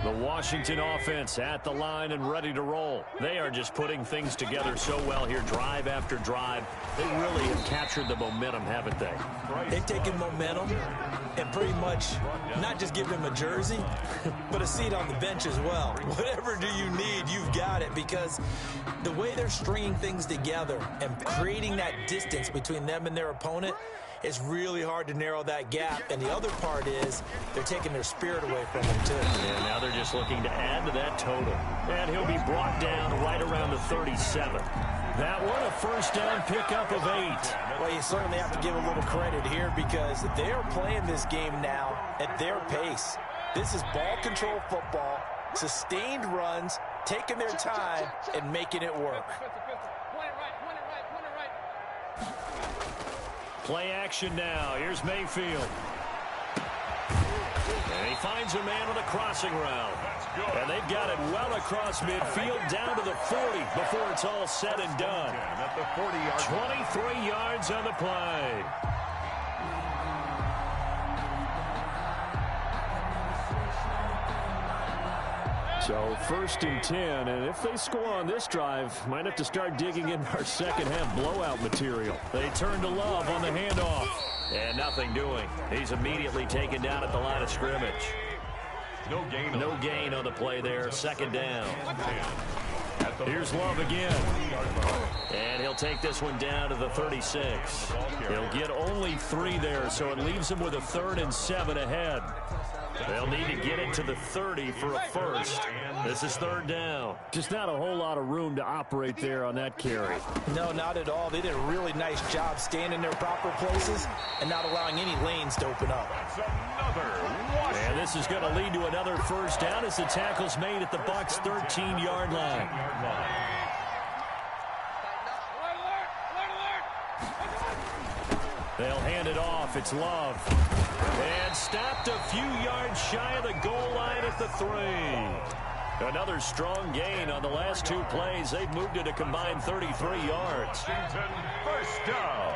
The Washington offense at the line and ready to roll. They are just putting things together so well here, drive after drive. They really have captured the momentum, haven't they? They've taken momentum and pretty much not just given him a jersey, but a seat on the bench as well. Whatever do you need, you've got it, because the way they're stringing things together and creating that distance between them and their opponent, it's really hard to narrow that gap. And the other part is they're taking their spirit away from them, too. And now they're just looking to add to that total. And he'll be brought down right around the 37. That one, a first down pickup of 8. Well, you certainly have to give a little credit here because they're playing this game now at their pace. This is ball control football, sustained runs, taking their time, and making it work. Play action now. Here's Mayfield. And he finds a man on the crossing route. And they've got it well across midfield down to the 40 before it's all said and done. 23 yards on the play. So first and 10, and if they score on this drive, might have to start digging in our second half blowout material. They turn to Love on the handoff, and nothing doing. He's immediately taken down at the line of scrimmage. No gain on the play there, second down. Here's Love again, and he'll take this one down to the 36. He'll get only 3 there, so it leaves him with a 3rd and 7 ahead. They'll need to get it to the 30 for a first. This is 3rd down. Just not a whole lot of room to operate there on that carry. No, not at all. They did a really nice job staying in their proper places and not allowing any lanes to open up. And this is going to lead to another first down as the tackle's made at the Bucs' 13-yard line. They'll hand it off. It's Love. And stopped a few yards shy of the goal line at the 3. Another strong gain on the last 2 plays. They've moved it a combined 33 yards. First down.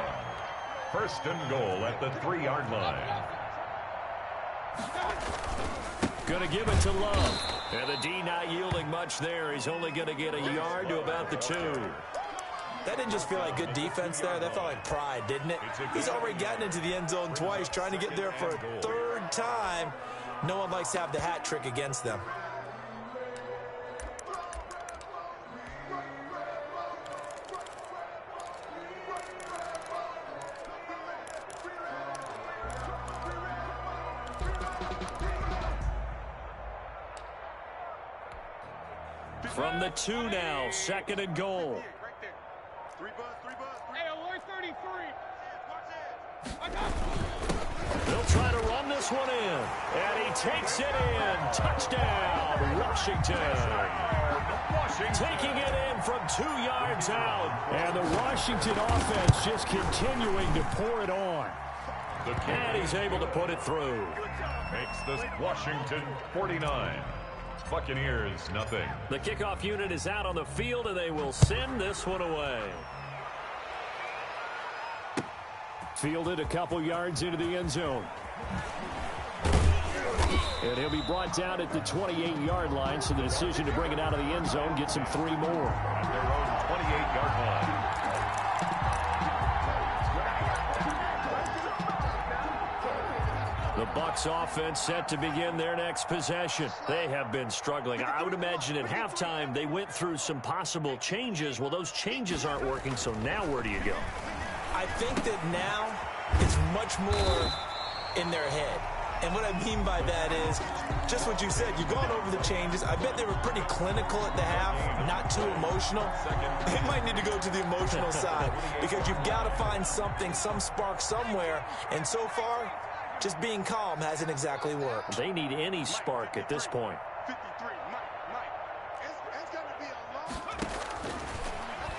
First and goal at the 3-yard line. Going to give it to Love. And the D not yielding much there. He's only going to get a yard to about the 2. That didn't just feel like good defense there. That felt like pride, didn't it? He's already gotten into the end zone twice, trying to get there for a 3rd time. No one likes to have the hat trick against them. From the 2 now, 2nd and goal. They'll try to run this one in. And he takes it in. Touchdown, Washington. Taking it in from 2 yards out. And the Washington offense just continuing to pour it on. And he's able to put it through. Makes this Washington 49. Buccaneers, nothing. The kickoff unit is out on the field, and they will send this one away. Fielded a couple yards into the end zone. And he'll be brought down at the 28-yard line, so the decision to bring it out of the end zone gets him 3 more. At their own 28-yard line. The Bucs offense set to begin their next possession. They have been struggling. I would imagine at halftime they went through some possible changes. Well, those changes aren't working, so now where do you go? I think that now it's much more in their head. And what I mean by that is just what you said. You've gone over the changes. I bet they were pretty clinical at the half, not too emotional. They might need to go to the emotional side because you've got to find something, some spark somewhere. And so far, just being calm hasn't exactly worked. They need any spark at this point.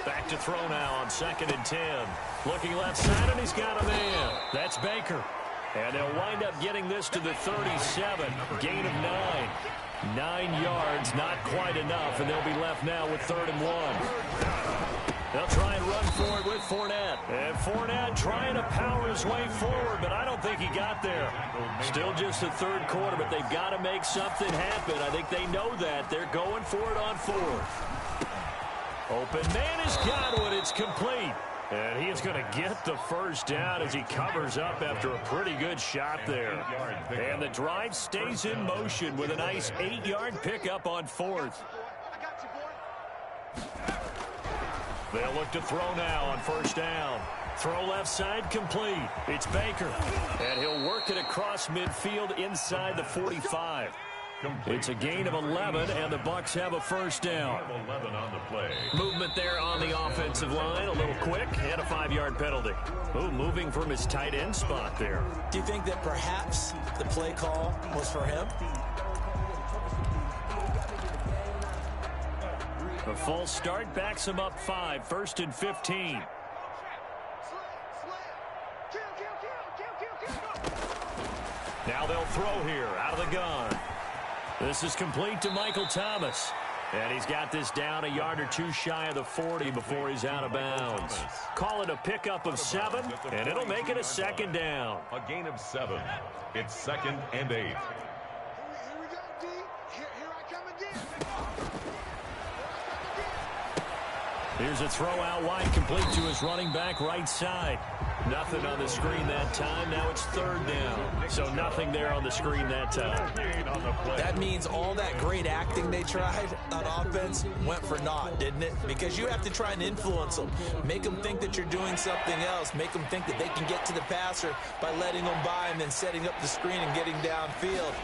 Back to throw now on 2nd and 10. Looking left side, and he's got a man. That's Baker. And they'll wind up getting this to the 37. Gain of 9. 9 yards, not quite enough, and they'll be left now with 3rd and 1. They'll try and run for it with Fournette. And Fournette trying to power his way forward, but I don't think he got there. Still just the third quarter, but they've got to make something happen. I think they know that. They're going for it on fourth. Open man has got one. It's complete. And he is going to get the first down as he covers up after a pretty good shot there. And the drive stays in motion with a nice 8-yard pickup on fourth. They'll look to throw now on first down. Throw left side complete. It's Baker. And he'll work it across midfield inside the 45. It's a gain of 11, and the Bucs have a first down. 11 on the play. Movement there on the offensive line, a little quick, and a 5-yard penalty. Ooh, moving from his tight end spot there. Do you think that perhaps the play call was for him? A false start backs him up 5, 1st and 15. Now they'll throw here out of the gun. This is complete to Michael Thomas. And he's got this down a yard or two shy of the 40 before he's out of bounds. Call it a pickup of 7, and it'll make it a second down. A gain of 7. It's 2nd and 8. Here's a throw out wide, complete to his running back right side. Nothing on the screen that time. Now it's 3rd down. So nothing there on the screen that time. That means all that great acting they tried on offense went for naught, didn't it? Because you have to try and influence them. Make them think that you're doing something else. Make them think that they can get to the passer by letting them by and then setting up the screen and getting downfield.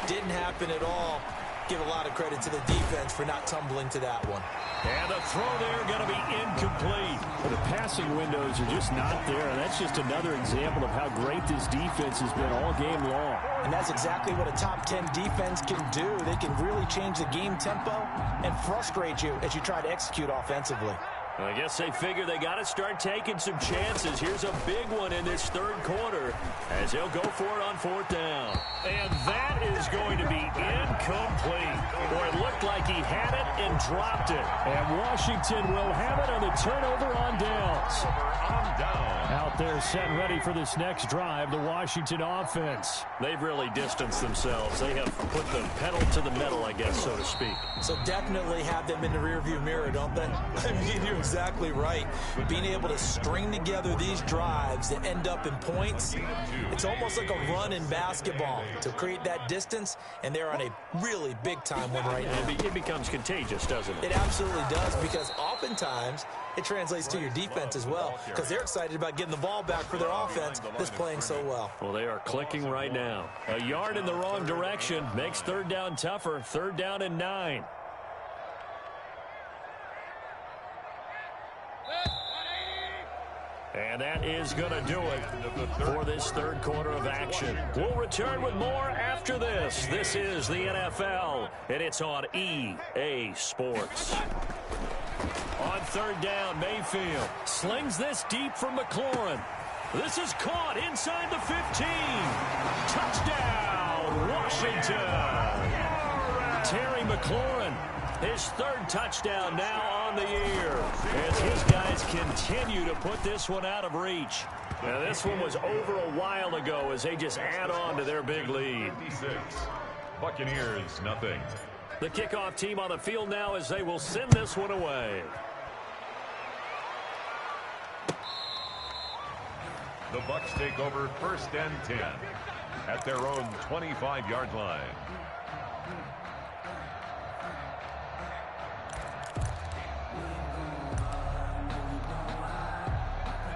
Didn't happen at all. Give a lot of credit to the defense for not tumbling to that one. And the throw there going to be incomplete. The passing windows are just not there. And that's just another example of how great this defense has been all game long. And that's exactly what a top 10 defense can do. They can really change the game tempo and frustrate you as you try to execute offensively. I guess they figure they got to start taking some chances. Here's a big one in this 3rd quarter as they'll go for it on 4th down. And that is going to be incomplete. Boy, it looked like he had it and dropped it. And Washington will have it on the turnover on downs. Out there set and ready for this next drive, the Washington offense. They've really distanced themselves. They have put the pedal to the metal, I guess, so to speak. So definitely have them in the rearview mirror, don't they? I mean, you're exactly right. Being able to string together these drives that end up in points, it's almost like a run in basketball to create that distance, and they're on a really big-time one right now. It becomes contagious, doesn't it? It absolutely does, because oftentimes it translates to your defense as well, because they're excited about getting the ball back for their offense that's playing so well. Well, they are clicking right now. A yard in the wrong direction makes 3rd down tougher. 3rd down and 9. And that is going to do it for this 3rd quarter of action. We'll return with more after this. This is the NFL, and it's on EA Sports. On 3rd down, Mayfield slings this deep from McLaurin. This is caught inside the 15. Touchdown, Washington. Terry McLaurin, his 3rd touchdown now on the year, as his guys continue to put this one out of reach. Now, this one was over a while ago as they just add on to their big lead. 56. Buccaneers, nothing. The kickoff team on the field now as they will send this one away. The Bucs take over 1st and 10 at their own 25-yard line.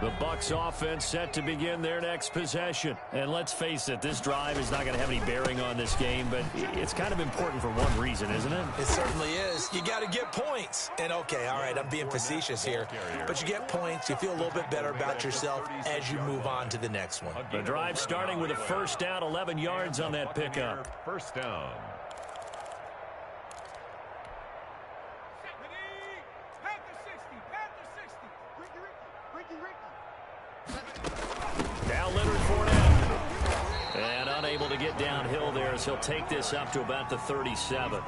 The Bucs offense set to begin their next possession. And let's face it, this drive is not going to have any bearing on this game, but it's kind of important for one reason, isn't it? It certainly is. You got to get points. And okay, all right, I'm being facetious here, but you get points, you feel a little bit better about yourself as you move on to the next one. The drive starting with a 1st down, 11 yards on that pickup. 1st down. Now Leonard Fournette. And unable to get downhill there, yards. He'll take this up to about the 37.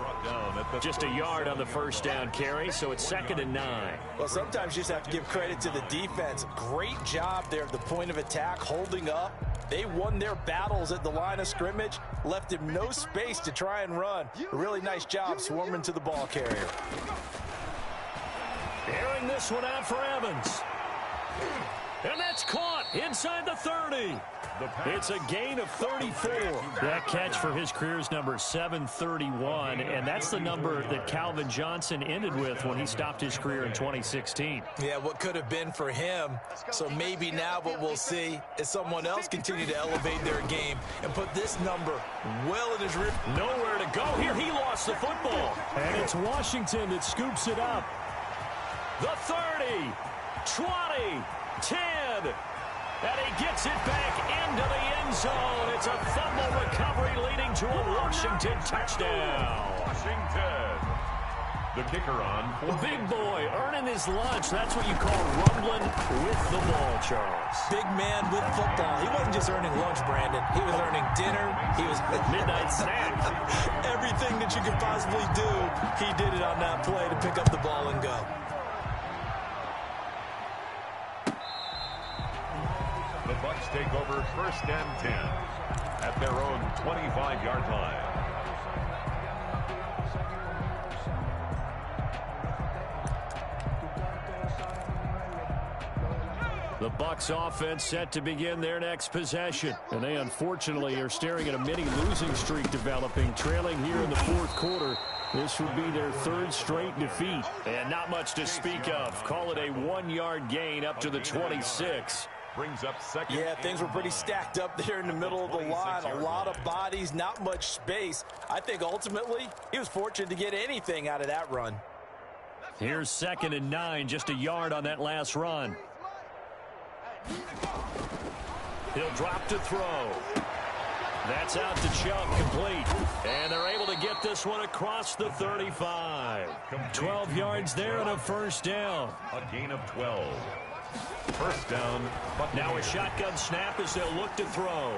Just a yard on the first down carry, so it's 2nd and 9. Well, sometimes you just have to give credit to the defense. Great job there at the point of attack, holding up. They won their battles at the line of scrimmage, left him no space to try and run. A really nice job swarming to the ball carrier. Airing this one out for Evans. And that's caught inside the 30. It's a gain of 34. That catch for his career's number 731, and that's the number that Calvin Johnson ended with when he stopped his career in 2016. Yeah, what could have been for him. So maybe now what we'll see is someone else continue to elevate their game and put this number well in his rear. Nowhere to go here. He lost the football. And it's Washington that scoops it up. The 30, 20, 10. And he gets it back into the end zone. It's a fumble recovery leading to a Washington touchdown. Washington. The kicker on. Big boy earning his lunch. That's what you call rumbling with the ball, Charles. Big man with football. He wasn't just earning lunch, Brandon. He was earning dinner. He was midnight snack. Everything that you could possibly do, he did it on that play to pick up the ball and go. The Bucs take over 1st and 10 at their own 25-yard line. The Bucs offense set to begin their next possession. And they unfortunately are staring at a mini losing streak developing, trailing here in the 4th quarter. This would be their 3rd straight defeat. And not much to speak of. Call it a 1-yard gain up to the 26. Brings up 2nd. Yeah, things were pretty stacked up there in the middle of the line. A lot of bodies, not much space. I think ultimately he was fortunate to get anything out of that run. Here's 2nd and 9, just a yard on that last run. He'll drop to throw. That's out to Chubb, complete. And they're able to get this one across the 35. 12 yards there and a first down. A gain of 12. First down. Now a shotgun snap as they'll look to throw.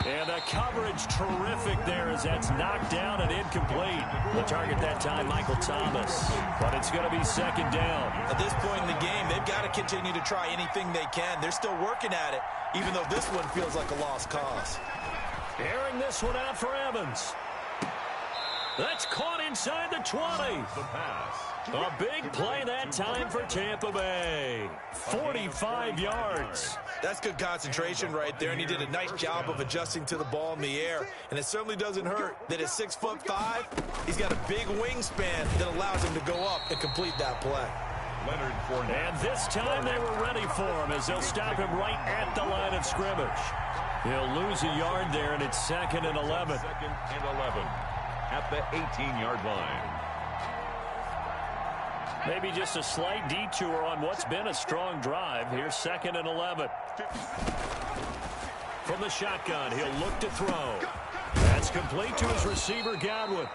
And the coverage terrific there as that's knocked down and incomplete. The target that time, Michael Thomas. But it's going to be 2nd down. At this point in the game, they've got to continue to try anything they can. They're still working at it, even though this one feels like a lost cause. Airing this one out for Evans. That's caught inside the 20. The pass. A big play that time for Tampa Bay. 45 yards. That's good concentration right there, and he did a nice job of adjusting to the ball in the air. And it certainly doesn't hurt that at 6'5", he's got a big wingspan that allows him to go up and complete that play. Leonard Fournette. And this time they were ready for him as they'll stop him right at the line of scrimmage. He'll lose a yard there, and it's 2nd and 11. 2nd and 11 at the 18-yard line. Maybe just a slight detour on what's been a strong drive. Here's 2nd and 11. From the shotgun, he'll look to throw. That's complete to his receiver, Godwin.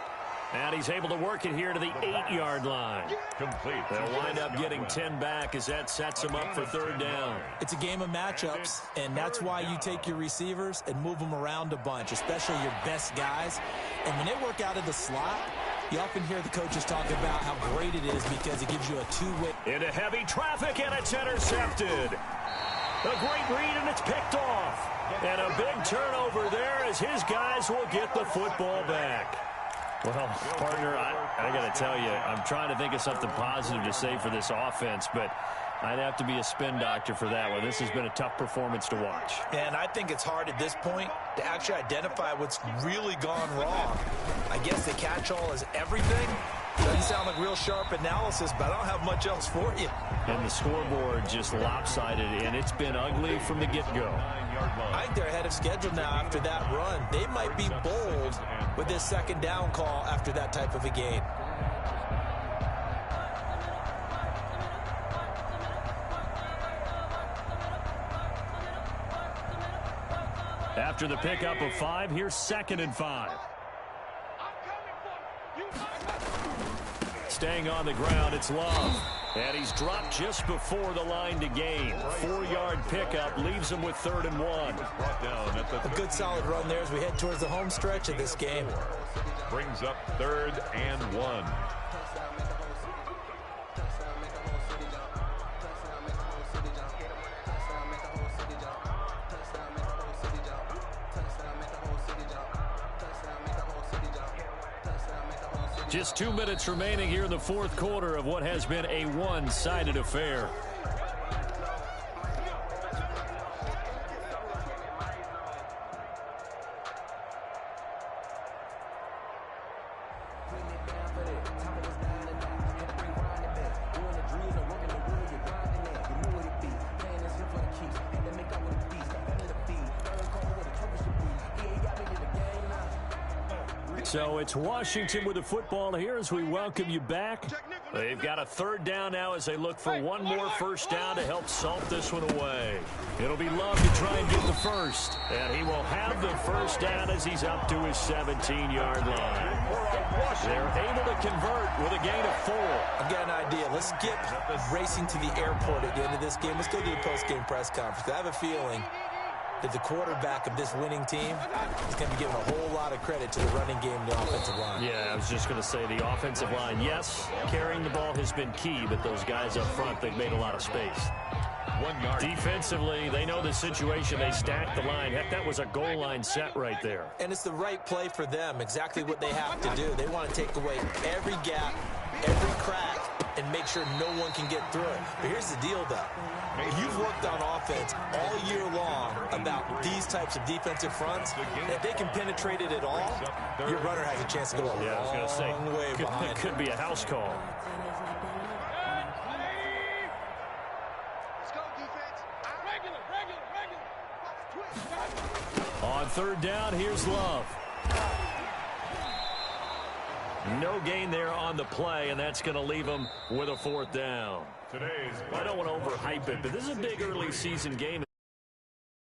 And he's able to work it here to the 8-yard line. Complete. They'll wind up getting 10 back as that sets them up for 3rd down. It's a game of matchups, and that's why you take your receivers and move them around a bunch, especially your best guys. And when they work out of the slot, you often hear the coaches talk about how great it is because it gives you a two-way. Into heavy traffic, and it's intercepted. A great read, and it's picked off. And a big turnover there as his guys will get the football back. Well, partner, I got to tell you, I'm trying to think of something positive to say for this offense, but I'd have to be a spin doctor for that one. This has been a tough performance to watch. And I think it's hard at this point to actually identify what's really gone wrong. I guess the catch-all is everything. Doesn't sound like real sharp analysis, but I don't have much else for you. And the scoreboard just lopsided, and it's been ugly from the get-go. I think they're ahead of schedule now after that run. They might be bold with this 2nd down call after that type of a gain. After the pickup of 5, here's 2nd and 5. Staying on the ground, it's Love. And he's dropped just before the line to gain. 4-yard pickup leaves him with 3rd and 1. A good solid run there as we head towards the home stretch of this game. Brings up 3rd and 1. Just 2 minutes remaining here in the 4th quarter of what has been a one-sided affair. So it's Washington with the football here as we welcome you back. They've got a 3rd down now as they look for one more first down to help salt this one away. It'll be Love to try and get the first. And he will have the first down as he's up to his 17-yard line. They're able to convert with a gain of 4. I've got an idea. Let's skip racing to the airport at the end of this game. Let's go to the post-game press conference. I have a feeling that the quarterback of this winning team is going to be given a whole lot of credit to the running game and the offensive line. Yeah, I was just going to say the offensive line, yes, carrying the ball has been key, but those guys up front, they've made a lot of space. 1 yard. Defensively, they know the situation. They stacked the line. Heck, that was a goal line set right there. And it's the right play for them, exactly what they have to do. They want to take away every gap, every crack, and make sure no one can get through it. But here's the deal, though. You've worked on offense all year long about these types of defensive fronts. If they can penetrate it at all, your runner has a chance to go a long way behind. It could be a house call. On 3rd down, here's Love. No gain there on the play, and that's going to leave him with a 4th down. I don't want to overhype it, but this is a big early season game.